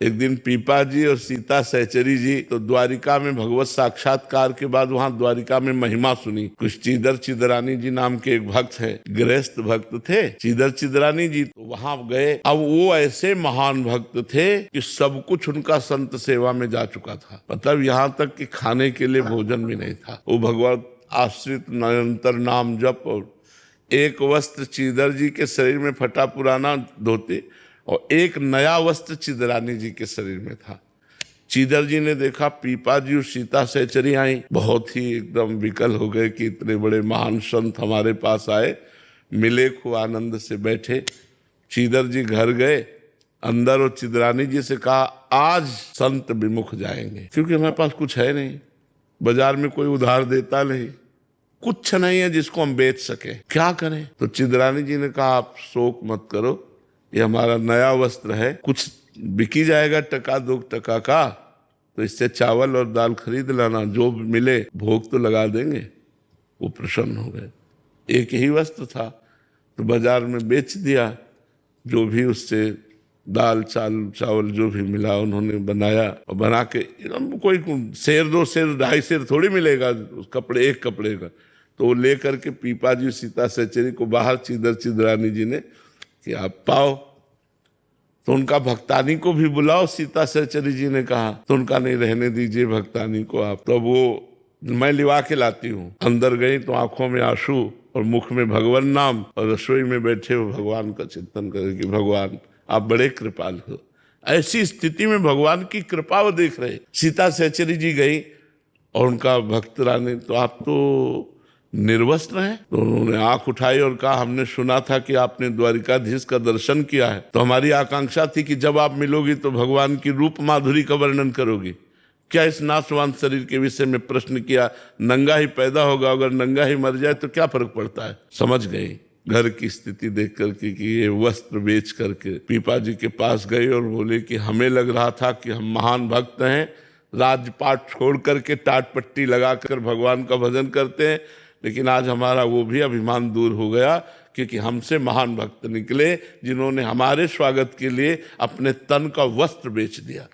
एक दिन पीपा जी और सीता सहचरी जी तो द्वारिका में भगवत साक्षात्कार के बाद वहां द्वारिका में महिमा सुनी। कुछ चीदर चिदरानी जी नाम के एक भक्त है, गृहस्थ भक्त थे चीदर चिदरानी जी, तो वहां गए। अब वो ऐसे महान भक्त थे कि सब कुछ उनका संत सेवा में जा चुका था, मतलब यहाँ तक कि खाने के लिए भोजन भी नहीं था। वो भगवत आश्रित निरंतर नाम जप, और एक वस्त्र चीदर जी के शरीर में फटा पुराना धोते और एक नया वस्त्र चिदरानी जी के शरीर में था। चीदर जी ने देखा पीपा जी और सीता सहचरी आई, बहुत ही एकदम विकल हो गए कि इतने बड़े महान संत हमारे पास आए। मिले, खूब आनंद से बैठे। चीदर जी घर गए अंदर और चिदरानी जी से कहा आज संत विमुख जाएंगे, क्योंकि हमारे पास कुछ है नहीं, बाजार में कोई उधार देता नहीं, कुछ नहीं है जिसको हम बेच सके, क्या करें। तो चिदरानी जी ने कहा आप शोक मत करो, ये हमारा नया वस्त्र है, कुछ बिकी जाएगा टका 2 टका का, तो इससे चावल और दाल खरीद लाना, जो मिले भोग तो लगा देंगे। वो प्रसन्न हो गए। एक ही वस्त्र था तो बाजार में बेच दिया, जो भी उससे दाल चावल जो भी मिला उन्होंने बनाया, और बना के कोई 1.5 2 सेर 2.5 सेर थोड़ी मिलेगा उस कपड़े, एक कपड़े का। तो वो लेकर के पीपा जी सीता सहचरी को बाहर चीदर चिदरानी जी ने कि आप पाओ, तो उनका भक्तानी को भी बुलाओ, सीता सहचरी जी ने कहा। तो उनका नहीं, रहने दीजिए भक्तानी को आप, तो वो मैं लिवा के लाती हूँ। अंदर गई तो आंखों में आंसू और मुख में भगवान नाम, और रसोई में बैठे हो भगवान का चिंतन करे कि भगवान आप बड़े कृपाल हो। ऐसी स्थिति में भगवान की कृपा वो देख रहे। सीता सहचरी जी गई और उनका भक्त रानी, तो आप तो निर्वस्त्र हैं। तो उन्होंने आंख उठाई और कहा हमने सुना था कि आपने द्वारिकाधीश का दर्शन किया है, तो हमारी आकांक्षा थी कि जब आप मिलोगी तो भगवान की रूप माधुरी का वर्णन करोगी। क्या इस नाशवान शरीर के विषय में प्रश्न किया, नंगा ही पैदा होगा, अगर नंगा ही मर जाए तो क्या फर्क पड़ता है। समझ गई घर की स्थिति देख करके कि ये वस्त्र बेच करके पीपा जी के पास गए और बोले कि हमें लग रहा था कि हम महान भक्त हैं, राजपाट छोड़ करके टाट पट्टी लगाकर भगवान का भजन करते हैं, लेकिन आज हमारा वो भी अभिमान दूर हो गया, क्योंकि हमसे महान भक्त निकले जिन्होंने हमारे स्वागत के लिए अपने तन का वस्त्र बेच दिया।